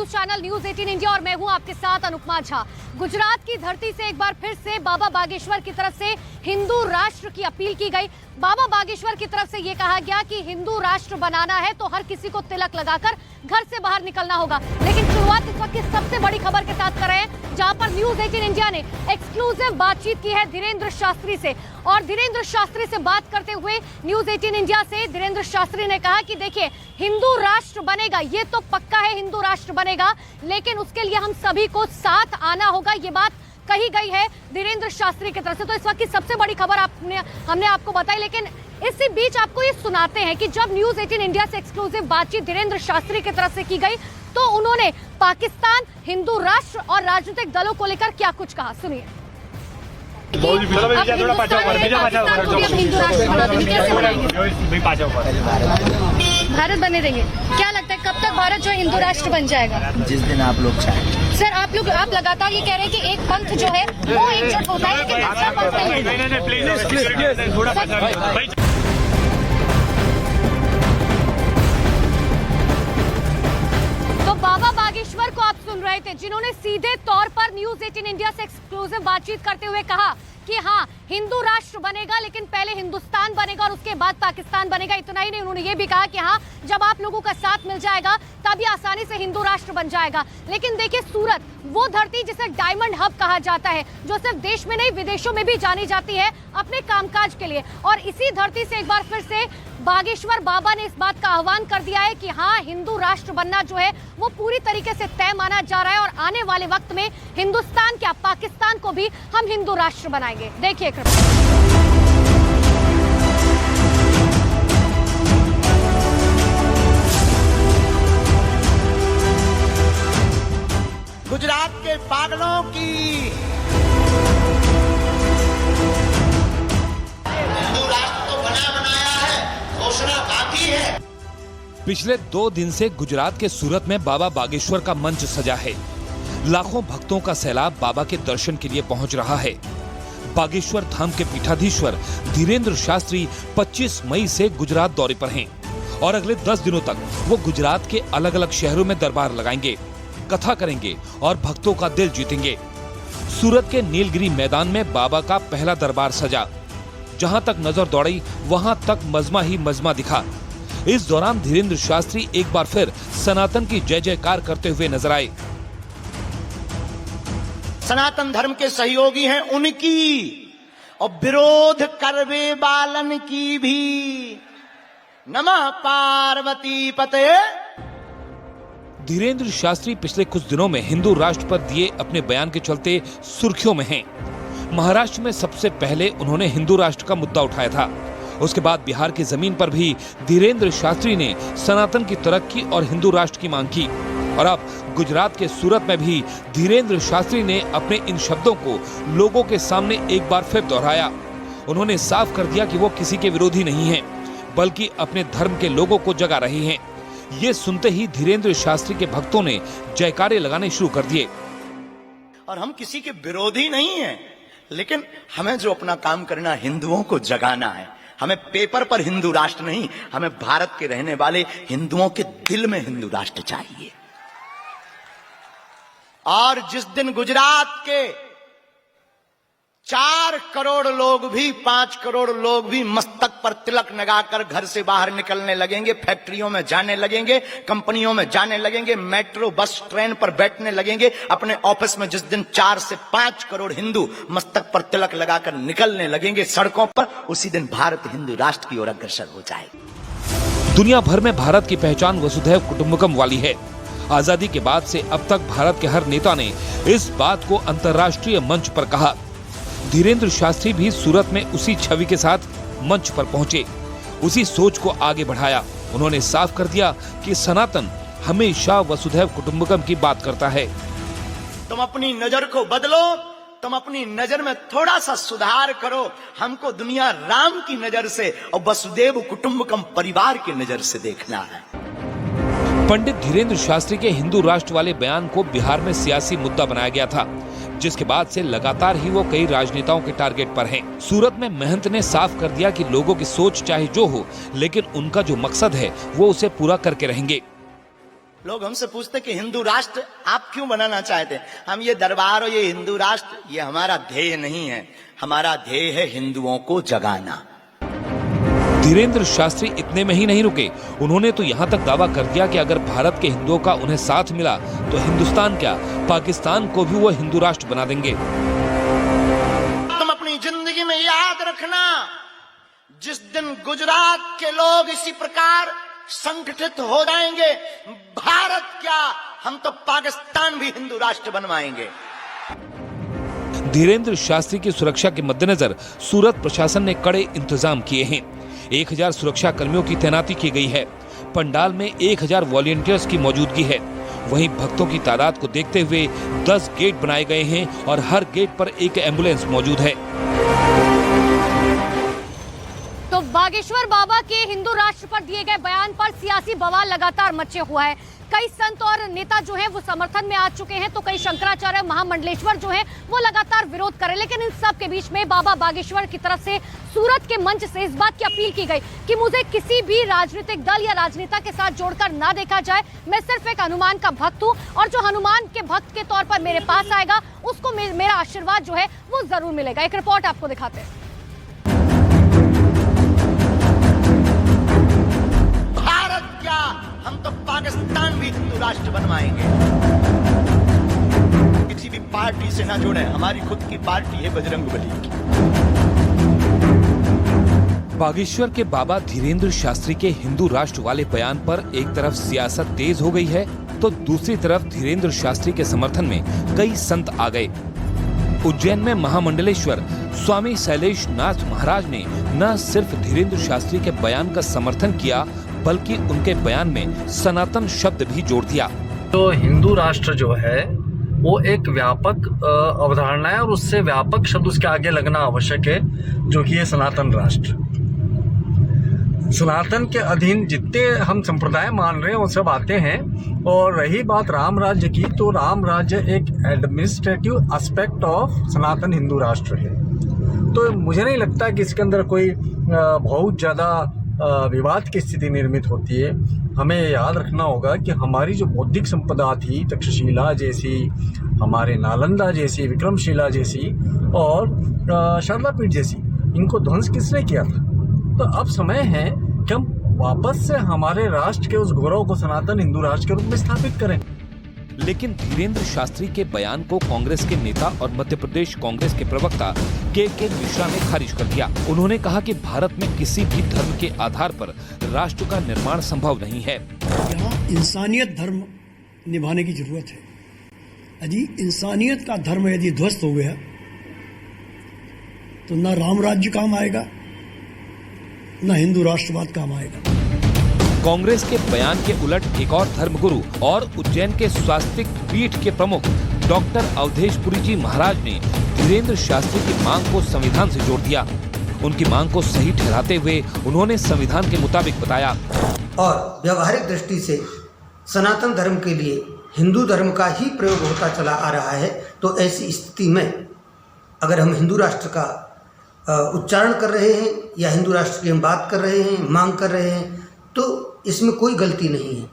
News channel news 18 India और मैं हूं आपके साथ अनुपमा झा। गुजरात की धरती से एक बार फिर से बाबा बागेश्वर की तरफ से हिंदू राष्ट्र की अपील की गई। बाबा बागेश्वर की तरफ से यह कहा गया कि हिंदू राष्ट्र बनाना है तो हर किसी को तिलक लगाकर घर से बाहर निकलना होगा। लेकिन शुरुआत इस वक्त की सबसे बड़ी खबर के साथ कर रहे हैं, जहां पर न्यूज 18 इंडिया ने एक्सक्लूसिव बातचीत की है धीरेन्द्र शास्त्री से। और धीरेन्द्र शास्त्री से बात करते हुए न्यूज 18 इंडिया से धीरेन्द्र शास्त्री ने कहा कि देखिए, हिंदू राष्ट्र बनेगा, ये तो पक्का है, हिंदू राष्ट्र बनेगा, लेकिन उसके लिए हम सभी को साथ आना होगा। ये बात कही गई है धीरेन्द्र शास्त्री की तरफ से। तो इस वक्त की सबसे बड़ी खबर हमने आपको बताई, लेकिन इसी बीच आपको ये सुनाते हैं कि जब न्यूज 18 इंडिया से एक्सक्लूसिव बातचीत धीरेन्द्र शास्त्री की तरफ से की गई तो उन्होंने पाकिस्तान, हिंदू राष्ट्र और राजनीतिक दलों को लेकर क्या कुछ कहा, सुनिए। भारत बने रहेंगे, क्या लगता है कब तक भारत जो हिंदू राष्ट्र बन जाएगा? जिस दिन आप लोग चाहें। सर, आप लगातार ये कह रहे हैं कि एक पंथ जो है वो एकजुट होता है, लेकिन दूसरा पंथ नहीं होता। तो बाबा बागेश्वर को आप सुन रहे थे, जिन्होंने सीधे तौर पर न्यूज 18 इंडिया से एक्सक्लूसिव बातचीत करते हुए कहा कि हाँ, हिंदू राष्ट्र बनेगा, लेकिन पहले हिंदुस्तान बनेगा और उसके बाद पाकिस्तान बनेगा। इतना ही नहीं, उन्होंने ये भी कहा कि हाँ, जब आप लोगों का साथ मिल जाएगा तभी आसानी से हिंदू राष्ट्र बन जाएगा। लेकिन देखिए, सूरत वो धरती जिसे डायमंड हब कहा जाता है, जो सिर्फ देश में नहीं विदेशों में भी जानी जाती है अपने कामकाज के लिए, और इसी धरती से एक बार फिर से बागेश्वर बाबा ने इस बात का आह्वान कर दिया है कि हाँ, हिंदू राष्ट्र बनना जो है वो पूरी तरीके से तय माना जा रहा है और आने वाले वक्त में हिंदुस्तान क्या पाकिस्तान को भी हम हिंदू राष्ट्र बनाएंगे। देखिए गुजरात के पागलों की हिंदू राष्ट्र तो बना बनाया है, घोषणा बाकी है। पिछले 2 दिन से गुजरात के सूरत में बाबा बागेश्वर का मंच सजा है। लाखों भक्तों का सैलाब बाबा के दर्शन के लिए पहुंच रहा है। बागेश्वर धाम के पीठाधीश्वर धीरेन्द्र शास्त्री 25 मई से गुजरात दौरे पर हैं और अगले 10 दिनों तक वो गुजरात के अलग अलग शहरों में दरबार लगाएंगे, कथा करेंगे और भक्तों का दिल जीतेंगे। सूरत के नीलगिरी मैदान में बाबा का पहला दरबार सजा। जहां तक नजर दौड़ी वहां तक मजमा ही मजमा दिखा। इस दौरान धीरेन्द्र शास्त्री एक बार फिर सनातन की जय जयकार करते हुए नजर आए। सनातन धर्म के सहयोगी हैं उनकी, और विरोध करवे बालन की भी। नमः पार्वती पते। धीरेन्द्र शास्त्री पिछले कुछ दिनों में हिंदू राष्ट्र पर दिए अपने बयान के चलते सुर्खियों में हैं। महाराष्ट्र में सबसे पहले उन्होंने हिंदू राष्ट्र का मुद्दा उठाया था। उसके बाद बिहार की जमीन पर भी धीरेन्द्र शास्त्री ने सनातन की तरक्की और हिंदू राष्ट्र की मांग की, और अब गुजरात के सूरत में भी धीरेन्द्र शास्त्री ने अपने इन शब्दों को लोगों के सामने एक बार फिर दोहराया। उन्होंने साफ कर दिया कि वो किसी के विरोधी नहीं हैं, बल्कि अपने धर्म के लोगों को जगा रहे हैं। ये सुनते ही धीरेन्द्र शास्त्री के भक्तों ने जयकारे लगाने शुरू कर दिए। और हम किसी के विरोधी नहीं हैं, लेकिन हमें जो अपना काम करना, हिंदुओं को जगाना है। हमें पेपर पर हिंदू राष्ट्र नहीं, हमें भारत के रहने वाले हिंदुओं के दिल में हिंदू राष्ट्र चाहिए। और जिस दिन गुजरात के 4 करोड़ लोग भी, 5 करोड़ लोग भी मस्तक पर तिलक लगाकर घर से बाहर निकलने लगेंगे, फैक्ट्रियों में जाने लगेंगे, कंपनियों में जाने लगेंगे, मेट्रो बस ट्रेन पर बैठने लगेंगे, अपने ऑफिस में जिस दिन 4 से 5 करोड़ हिंदू मस्तक पर तिलक लगाकर निकलने लगेंगे सड़कों पर, उसी दिन भारत हिंदू राष्ट्र की ओर अग्रसर हो जाएगी। दुनिया भर में भारत की पहचान वसुधैव कुटुंबकम वाली है। आजादी के बाद से अब तक भारत के हर नेता ने इस बात को अंतर्राष्ट्रीय मंच पर कहा। धीरेन्द्र शास्त्री भी सूरत में उसी छवि के साथ मंच पर पहुंचे, उसी सोच को आगे बढ़ाया। उन्होंने साफ कर दिया कि सनातन हमेशा वसुधैव कुटुंबकम की बात करता है। तुम अपनी नजर को बदलो, तुम अपनी नजर में थोड़ा सा सुधार करो। हमको दुनिया राम की नजर से और वसुधैव कुटुंबकम परिवार की नजर से देखना है। पंडित धीरेन्द्र शास्त्री के हिंदू राष्ट्र वाले बयान को बिहार में सियासी मुद्दा बनाया गया था, जिसके बाद से लगातार ही वो कई राजनेताओं के टारगेट पर हैं। सूरत में महंत ने साफ कर दिया कि लोगों की सोच चाहे जो हो, लेकिन उनका जो मकसद है वो उसे पूरा करके रहेंगे। लोग हमसे पूछते कि हिंदू राष्ट्र आप क्यों बनाना चाहते हैं? हम ये दरबार और ये हिंदू राष्ट्र, ये हमारा ध्येय नहीं है। हमारा ध्येय है हिंदुओं को जगाना। धीरेंद्र शास्त्री इतने में ही नहीं रुके। उन्होंने तो यहाँ तक दावा कर दिया कि अगर भारत के हिंदुओं का उन्हें साथ मिला तो हिंदुस्तान क्या, पाकिस्तान को भी वो हिंदू राष्ट्र बना देंगे। तुम अपनी जिंदगी में याद रखना, जिस दिन गुजरात के लोग इसी प्रकार संगठित हो जाएंगे, भारत क्या, हम तो पाकिस्तान भी हिंदू राष्ट्र बनवाएंगे। धीरेंद्र शास्त्री की सुरक्षा के मद्देनजर सूरत प्रशासन ने कड़े इंतजाम किए हैं। 1000 सुरक्षा कर्मियों की तैनाती की गई है। पंडाल में 1000 वॉलंटियर्स की मौजूदगी है। वहीं भक्तों की तादाद को देखते हुए 10 गेट बनाए गए हैं और हर गेट पर एक एम्बुलेंस मौजूद है। तो बागेश्वर बाबा के हिंदू राष्ट्र पर दिए गए बयान पर सियासी बवाल लगातार मचे हुआ है। कई संत और नेता जो हैं वो समर्थन में आ चुके हैं, तो कई शंकराचार्य महामंडलेश्वर जो हैं वो लगातार विरोध कर रहे हैं। लेकिन इन सब के बीच में बाबा बागेश्वर की तरफ से सूरत के मंच से इस बात की अपील की गई कि मुझे किसी भी राजनीतिक दल या राजनेता के साथ जोड़कर ना देखा जाए। मैं सिर्फ एक हनुमान का भक्त हूँ और जो हनुमान के भक्त के तौर पर मेरे पास आएगा उसको मेरा आशीर्वाद जो है वो जरूर मिलेगा। एक रिपोर्ट आपको दिखाते हैं। हम तो पाकिस्तान भी हिंदू राष्ट्र बनवाएंगे। किसी भी पार्टी से ना जुड़े, हमारी खुद की पार्टी है बजरंगबली की। बागेश्वर के बाबा धीरेंद्र शास्त्री के हिंदू राष्ट्र वाले बयान पर एक तरफ सियासत तेज हो गई है तो दूसरी तरफ धीरेंद्र शास्त्री के समर्थन में कई संत आ गए। उज्जैन में महामंडलेश्वर स्वामी शैलेश नाथ महाराज ने न सिर्फ धीरेंद्र शास्त्री के बयान का समर्थन किया बल्कि उनके बयान में सनातन शब्द भी जोड़ दिया। तो हिंदू राष्ट्र जो है वो एक व्यापक अवधारणा है और उससे व्यापक शब्द उसके आगे लगना आवश्यक है, जो कि है सनातन राष्ट्र। सनातन के अधीन जितने हम संप्रदाय मान रहे हैं वो सब आते हैं। और रही बात राम राज्य की, तो राम राज्य एक एडमिनिस्ट्रेटिव एस्पेक्ट ऑफ सनातन हिंदू राष्ट्र है। तो मुझे नहीं लगता कि इसके अंदर कोई बहुत ज़्यादा विवाद की स्थिति निर्मित होती है। हमें याद रखना होगा कि हमारी जो बौद्धिक संपदा थी, तक्षशिला जैसी, हमारे नालंदा जैसी, विक्रमशिला जैसी और शारदा पीठ जैसी, इनको ध्वंस किसने किया था? तो अब समय है कि हम वापस से हमारे राष्ट्र के उस गौरव को सनातन हिंदू राष्ट्र के रूप में स्थापित करें। लेकिन धीरेंद्र शास्त्री के बयान को कांग्रेस के नेता और मध्य प्रदेश कांग्रेस के प्रवक्ता के मिश्रा ने खारिज कर दिया। उन्होंने कहा कि भारत में किसी भी धर्म के आधार पर राष्ट्र का निर्माण संभव नहीं है। यहाँ इंसानियत धर्म निभाने की जरूरत है। यदि इंसानियत का धर्म यदि ध्वस्त हो गया तो न राम राज्य काम आएगा, न हिंदू राष्ट्रवाद काम आएगा। कांग्रेस के बयान के उलट एक और धर्मगुरु और उज्जैन के स्वास्तिक पीठ के प्रमुख डॉक्टर अवधेशपुरी जी महाराज ने धीरेंद्र शास्त्री की मांग को संविधान से जोड़ दिया। उनकी मांग को सही ठहराते हुए उन्होंने संविधान के मुताबिक बताया। और व्यवहारिक दृष्टि से सनातन धर्म के लिए हिंदू धर्म का ही प्रयोग होता चला आ रहा है। तो ऐसी स्थिति में अगर हम हिंदू राष्ट्र का उच्चारण कर रहे हैं या हिंदू राष्ट्र की हम बात कर रहे हैं, मांग कर रहे हैं, तो इसमें कोई गलती नहीं है।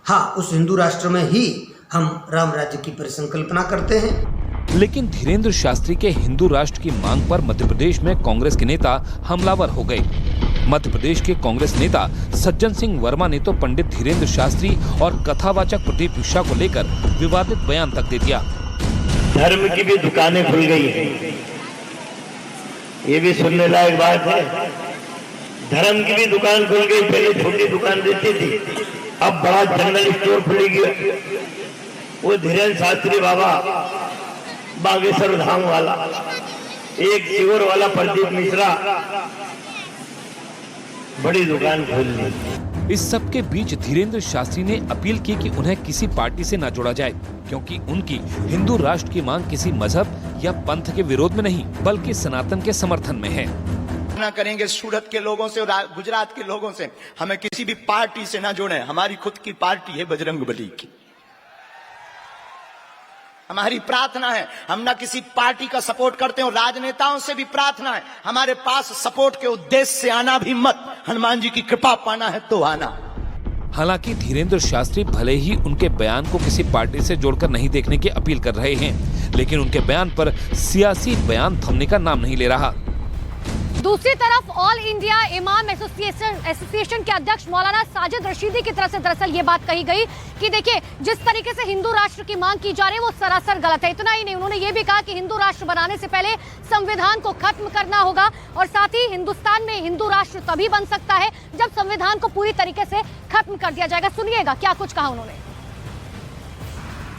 हाँ, उस हिंदू राष्ट्र में ही हम राम राज्य की परिसंकल्पना करते हैं। लेकिन धीरेंद्र शास्त्री के हिंदू राष्ट्र की मांग पर मध्य प्रदेश में कांग्रेस के नेता हमलावर हो गए। मध्य प्रदेश के कांग्रेस नेता सज्जन सिंह वर्मा ने तो पंडित धीरेंद्र शास्त्री और कथावाचक प्रदीप मिश्रा को लेकर विवादित बयान तक दे दिया। धर्म की भी दुकानें खुल गई है, ये भी सुनने लायक बात है। धर्म की भी दुकान खुल गई। पहले छोटी दुकान देती थी, अब बड़ा जनरल स्टोर खुलेगी। वो धीरेंद्र शास्त्री बाबा बागेश्वर धाम वाला, एक शिवर वाला प्रदीप मिश्रा, बड़ी दुकान खोल ली। इस सब के बीच धीरेंद्र शास्त्री ने अपील की कि उन्हें किसी पार्टी से न जोड़ा जाए, क्योंकि उनकी हिंदू राष्ट्र की मांग किसी मजहब या पंथ के विरोध में नहीं बल्कि सनातन के समर्थन में है। करेंगे सूरत के लोगों से और गुजरात के लोगों से, हमें किसी भी पार्टी से ना जोड़ें। हमारी खुद की पार्टी है बजरंगबली की। हमारी प्रार्थना है, हम ना किसी पार्टी का सपोर्ट करते हैं। राजनेताओं से भी प्रार्थना है, हमारे पास सपोर्ट के उद्देश्य से आना भी मत। हनुमान जी की कृपा पाना है तो आना। हालांकि धीरेन्द्र शास्त्री भले ही उनके बयान को किसी पार्टी से जोड़कर नहीं देखने की अपील कर रहे हैं, लेकिन उनके बयान पर सियासी बयान थमने का नाम नहीं ले रहा। दूसरी तरफ ऑल इंडिया इमाम एसोसिएशन के अध्यक्ष मौलाना साजिद रशीदी की तरफ से दरअसल ये बात कही गई कि देखिए, जिस तरीके से हिंदू राष्ट्र की मांग की जा रही है वो सरासर गलत है। इतना ही नहीं, उन्होंने ये भी कहा कि हिंदू राष्ट्र बनाने से पहले संविधान को खत्म करना होगा और साथ ही हिंदुस्तान में हिंदू राष्ट्र तभी बन सकता है जब संविधान को पूरी तरीके से खत्म कर दिया जाएगा। सुनिएगा क्या कुछ कहा उन्होंने।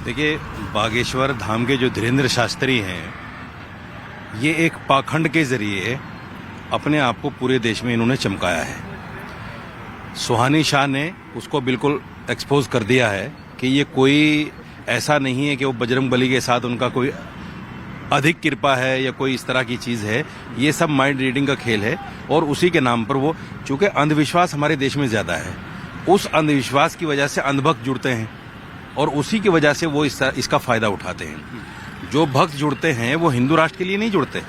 देखिए, बागेश्वर धाम के जो धीरेन्द्र शास्त्री हैं, ये एक पाखंड के जरिए अपने आप को पूरे देश में इन्होंने चमकाया है। सुहानी शाह ने उसको बिल्कुल एक्सपोज कर दिया है कि ये कोई ऐसा नहीं है कि वो बजरंगबली के साथ उनका कोई अधिक कृपा है या कोई इस तरह की चीज़ है। ये सब माइंड रीडिंग का खेल है और उसी के नाम पर वो, चूंकि अंधविश्वास हमारे देश में ज़्यादा है, उस अंधविश्वास की वजह से अंधभक्त जुड़ते हैं और उसी की वजह से वो इसका फ़ायदा उठाते हैं। जो भक्त जुड़ते हैं वो हिंदू राष्ट्र के लिए नहीं जुड़ते,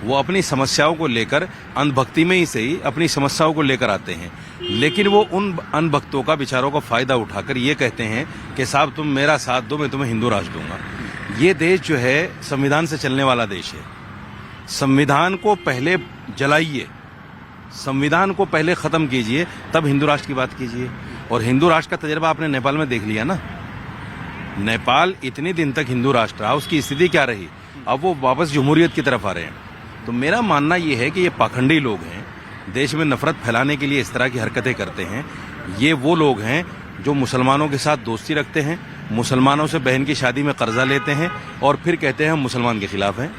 वो अपनी समस्याओं को लेकर अंधभक्ति में ही सही अपनी समस्याओं को लेकर आते हैं, लेकिन वो उन अनभक्तों का विचारों का फायदा उठाकर ये कहते हैं कि साहब तुम मेरा साथ दो, मैं तुम्हें हिंदू राष्ट्र दूंगा। ये देश जो है संविधान से चलने वाला देश है। संविधान को पहले जलाइए, संविधान को पहले खत्म कीजिए, तब हिंदू राष्ट्र की बात कीजिए। और हिंदू राष्ट्र का तजर्बा आपने नेपाल में देख लिया ना। नेपाल इतने दिन तक हिंदू राष्ट्र रहा, उसकी स्थिति क्या रही, अब वो वापस जमहूरियत की तरफ आ रहे हैं। तो मेरा मानना ये है कि ये पाखंडी लोग हैं, देश में नफरत फैलाने के लिए इस तरह की हरकतें करते हैं। ये वो लोग हैं जो मुसलमानों के साथ दोस्ती रखते हैं, मुसलमानों से बहन की शादी में कर्जा लेते हैं और फिर कहते हैं हम मुसलमान के खिलाफ हैं,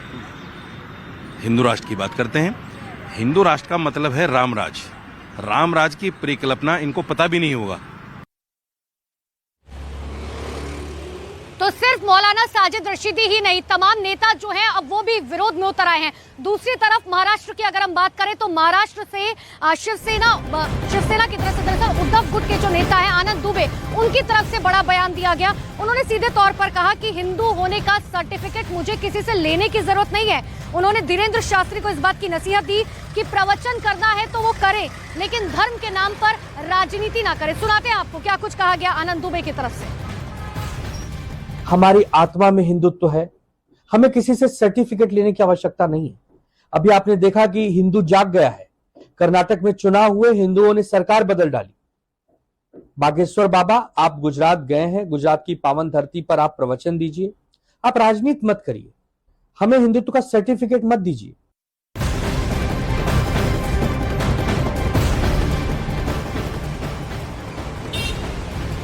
हिंदू राष्ट्र की बात करते हैं। हिंदू राष्ट्र का मतलब है रामराज। रामराज की परिकल्पना इनको पता भी नहीं होगा। तो सिर्फ मौलाना साजिद रशीदी ही नहीं, तमाम नेता जो हैं अब वो भी विरोध में उतर आए हैं। दूसरी तरफ महाराष्ट्र की अगर हम बात करें तो महाराष्ट्र से शिवसेना की तरफ से दरअसल उद्धव गुट के जो नेता हैं आनंद दुबे, उनकी तरफ से बड़ा बयान दिया गया। उन्होंने सीधे तौर पर कहा कि हिंदू होने का सर्टिफिकेट मुझे किसी से लेने की जरूरत नहीं है। उन्होंने धीरेन्द्र शास्त्री को इस बात की नसीहत दी कि प्रवचन करना है तो वो करे, लेकिन धर्म के नाम पर राजनीति ना करे। सुनाते हैं आपको क्या कुछ कहा गया आनंद दुबे की तरफ से। हमारी आत्मा में हिंदुत्व है, हमें किसी से सर्टिफिकेट लेने की आवश्यकता नहीं है। अभी आपने देखा कि हिंदू जाग गया है। कर्नाटक में चुनाव हुए, हिंदुओं ने सरकार बदल डाली। बागेश्वर बाबा, आप गुजरात गए हैं, गुजरात की पावन धरती पर आप प्रवचन दीजिए, आप राजनीति मत करिए, हमें हिंदुत्व का सर्टिफिकेट मत दीजिए।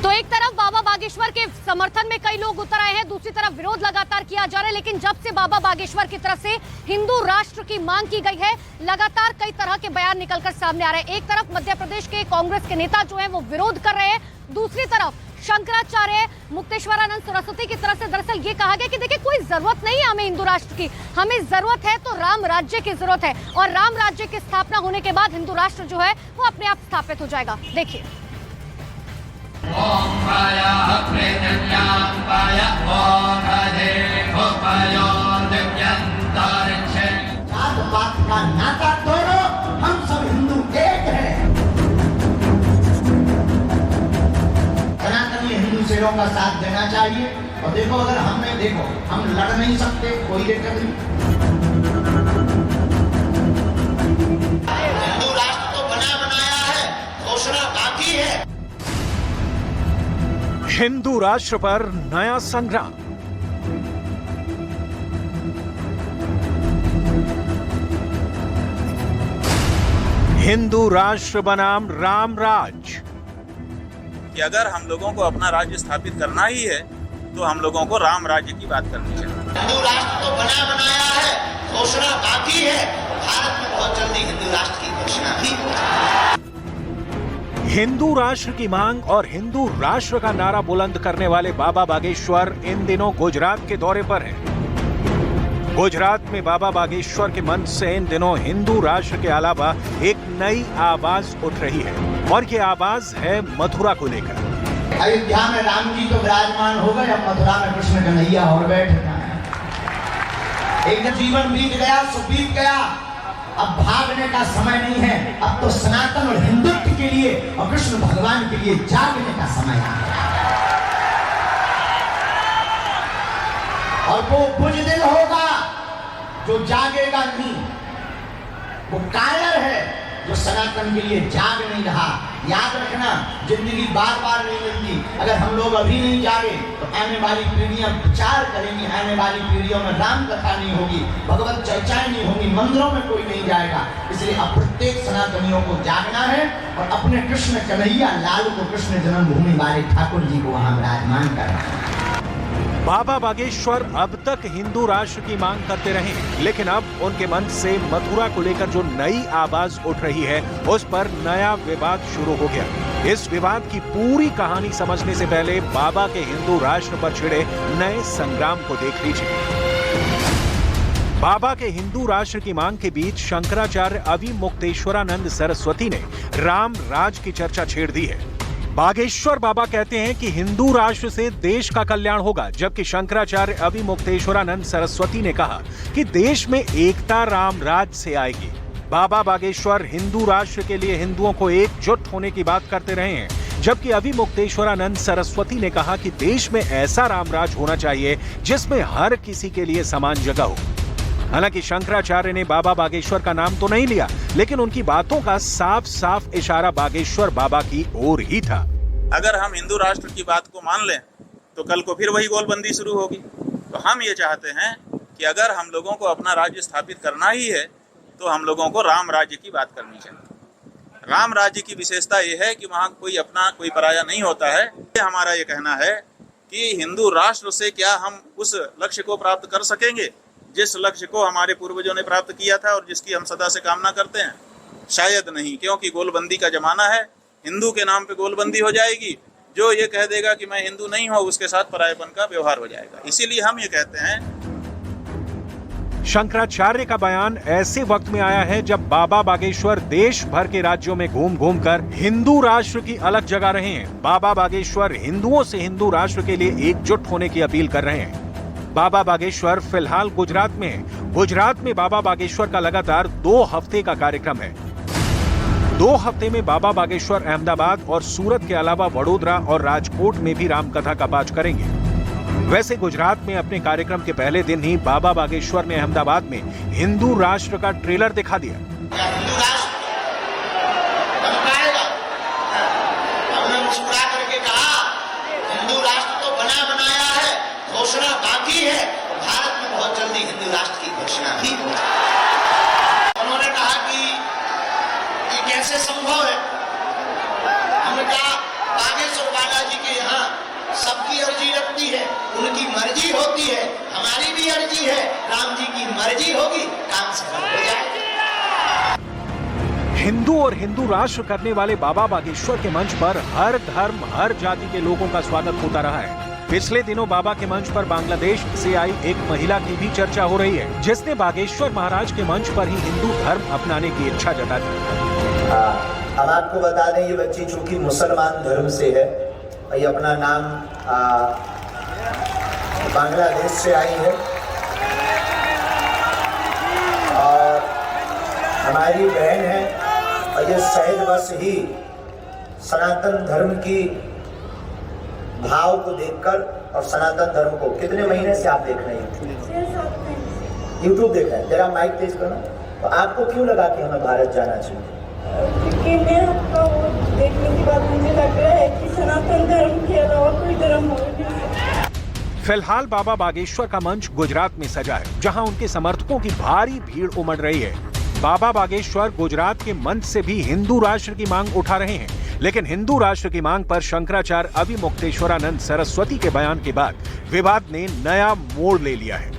तो एक तरफ बाबा बागेश्वर के समर्थन में कई लोग उतर आए हैं, दूसरी तरफ विरोध लगातार किया जा रहा है। लेकिन जब से बाबा बागेश्वर की तरफ से हिंदू राष्ट्र की मांग की गई है, लगातार कई तरह के बयान निकलकर सामने आ रहे हैं। एक तरफ मध्य प्रदेश के कांग्रेस के नेता जो हैं वो विरोध कर रहे हैं, दूसरी तरफ शंकराचार्य मुक्तेश्वरानंद सरस्वती की तरफ से दरअसल ये कहा गया कि देखिए कोई जरूरत नहीं है हमें हिंदू राष्ट्र की, हमें जरूरत है तो राम राज्य की जरूरत है, और राम राज्य की स्थापना होने के बाद हिंदू राष्ट्र जो है वो अपने आप स्थापित हो जाएगा। देखिए, जात पात का नाता तोड़ो, हम सब हिंदू एक हैं। सनातन में हिंदू शेरों का साथ देना चाहिए। और देखो, अगर हम लड़ नहीं सकते, कोई दिक्कत नहीं। हिंदू राष्ट्र तो बना बनाया है, घोषणा बाकी है। हिंदू राष्ट्र पर नया संग्राम। हिंदू राष्ट्र बनाम राम राज। कि अगर हम लोगों को अपना राज्य स्थापित करना ही है तो हम लोगों को राम राज्य की बात करनी चाहिए। हिंदू राष्ट्र तो बना बनाया है, घोषणा बाकी है। भारत में बहुत जल्दी हिंदू राष्ट्र की घोषणा भी हो जाएगी। हिंदू राष्ट्र की मांग और हिंदू राष्ट्र का नारा बुलंद करने वाले बाबा बागेश्वर इन दिनों गुजरात के दौरे पर हैं। गुजरात में बाबा बागेश्वर के मंच से इन दिनों हिंदू राष्ट्र के अलावा एक नई आवाज उठ रही है, और ये आवाज है मथुरा को लेकर। अयोध्या में राम जी तो विराजमान हो गए, अब मथुरा में कृष्ण कन्हैया और बैठ गए। एक जब जीवन बीत गया, सब बीत गया, अब भागने का समय नहीं है, अब तो सनातन और हिंदुत्व के लिए और कृष्ण भगवान के लिए जागने का समय आ गया। और वो बुजदिल होगा जो जागेगा नहीं, वो कायर है जो सनातन के लिए जाग नहीं रहा। याद रखना, जिंदगी बार बार नहीं मिलती। अगर हम लोग अभी नहीं जागे तो आने वाली पीढ़ियां विचार करेंगी, आने वाली पीढ़ियों में राम कथा नहीं होगी, भगवत चर्चाएं नहीं होंगी, मंदिरों में कोई नहीं जाएगा। इसलिए अब प्रत्येक सनातनियों को जागना है और अपने कृष्ण कन्हैया लाल को, कृष्ण जन्मभूमि वाले ठाकुर जी को वहां विराजमान करना है। बाबा बागेश्वर अब तक हिंदू राष्ट्र की मांग करते रहे, लेकिन अब उनके मन से मथुरा को लेकर जो नई आवाज उठ रही है, उस पर नया विवाद शुरू हो गया। इस विवाद की पूरी कहानी समझने से पहले बाबा के हिंदू राष्ट्र पर छिड़े नए संग्राम को देख लीजिए। बाबा के हिंदू राष्ट्र की मांग के बीच शंकराचार्य अविमुक्तेश्वरानंद सरस्वती ने राम राज की चर्चा छेड़ दी है। बागेश्वर बाबा कहते हैं कि हिंदू राष्ट्र से देश का कल्याण होगा, जबकि शंकराचार्य अविमुक्तेश्वरानंद सरस्वती ने कहा कि देश में एकता राम राज से आएगी। बाबा बागेश्वर हिंदू राष्ट्र के लिए हिंदुओं को एकजुट होने की बात करते रहे हैं, जबकि अविमुक्तेश्वरानंद सरस्वती ने कहा कि देश में ऐसा रामराज होना चाहिए जिसमें हर किसी के लिए समान जगह हो। हालांकि शंकराचार्य ने बाबा बागेश्वर का नाम तो नहीं लिया, लेकिन उनकी बातों का साफ साफ इशारा बागेश्वर बाबा की ओर ही था। अगर हम हिंदू राष्ट्र की बात को मान लें तो कल को फिर वही गोलबंदी शुरू होगी। तो हम ये चाहते हैं कि अगर हम लोगों को अपना राज्य स्थापित करना ही है तो हम लोगों को राम राज्य की बात करनी चाहिए। राम राज्य की विशेषता ये है कि वहाँ कोई अपना कोई पराया नहीं होता है। हमारा ये कहना है कि हिंदू राष्ट्र से क्या हम उस लक्ष्य को प्राप्त कर सकेंगे जिस लक्ष्य को हमारे पूर्वजों ने प्राप्त किया था और जिसकी हम सदा से कामना करते हैं? शायद नहीं, क्योंकि गोलबंदी का जमाना है। हिंदू के नाम पे गोलबंदी हो जाएगी। जो ये कह देगा कि मैं हिंदू नहीं हूं, उसके साथ परायेपन का व्यवहार हो जाएगा। इसीलिए हम ये कहते हैं। शंकराचार्य का बयान ऐसे वक्त में आया है जब बाबा बागेश्वर देश भर के राज्यों में घूम घूम कर हिंदू राष्ट्र की अलग जगा रहे हैं। बाबा बागेश्वर हिंदुओं से हिंदू राष्ट्र के लिए एकजुट होने की अपील कर रहे हैं। बाबा बागेश्वर फिलहाल गुजरात में है। गुजरात में बाबा बागेश्वर का लगातार 2 हफ्ते का कार्यक्रम है। 2 हफ्ते में बाबा बागेश्वर अहमदाबाद और सूरत के अलावा वडोदरा और राजकोट में भी रामकथा का पाठ करेंगे। वैसे गुजरात में अपने कार्यक्रम के पहले दिन ही बाबा बागेश्वर ने अहमदाबाद में हिंदू राष्ट्र का ट्रेलर दिखा दिया। हिंदू राष्ट्र हमने मुस्कुरा करके कहा, हिंदू राष्ट्र तो बना बनाया है, घोषणा बाकी है। भारत में बहुत जल्दी हिंदू राष्ट्र की घोषणा भी होगी। उन्होंने कहा कि ये कैसे संभव है? हमने कहा बागेश्वर बालाजी के यहाँ सबकी अर्जी लगती है, उनकी मर्जी होती है, हमारी भी अर्जी है। राम जी की मर्जी होगी, काम सफल हो जाएगा। हिंदू और हिंदू राष्ट्र करने वाले बाबा बागेश्वर के मंच पर हर धर्म हर जाति के लोगों का स्वागत होता रहा है। पिछले दिनों बाबा के मंच पर बांग्लादेश से आई एक महिला की भी चर्चा हो रही है, जिसने बागेश्वर महाराज के मंच पर ही हिंदू धर्म अपनाने की इच्छा जता दी। हम आपको बता दें, ये बच्ची चूंकि मुसलमान धर्म से है, ये अपना नाम बांग्लादेश से आई है और हमारी बहन है, और ये सहजवश ही सनातन धर्म की भाव को देखकर और सनातन धर्म को कितने महीने से आप देख रहे हैं? यूट्यूब देख रहे हैं। जरा माइक तेज करना। तो आपको क्यों लगा कि हमें भारत जाना चाहिए? देखने के बाद मुझे लग रहा है कि सनातन धर्म के अलावा कोई धर्म हो। फिलहाल बाबा बागेश्वर का मंच गुजरात में सजा है, जहां उनके समर्थकों की भारी भीड़ उमड़ रही है। बाबा बागेश्वर गुजरात के मंच से भी हिंदू राष्ट्र की मांग उठा रहे हैं, लेकिन हिंदू राष्ट्र की मांग पर शंकराचार्य अविमुक्तेश्वरानंद सरस्वती के बयान के बाद विवाद ने नया मोड़ ले लिया है।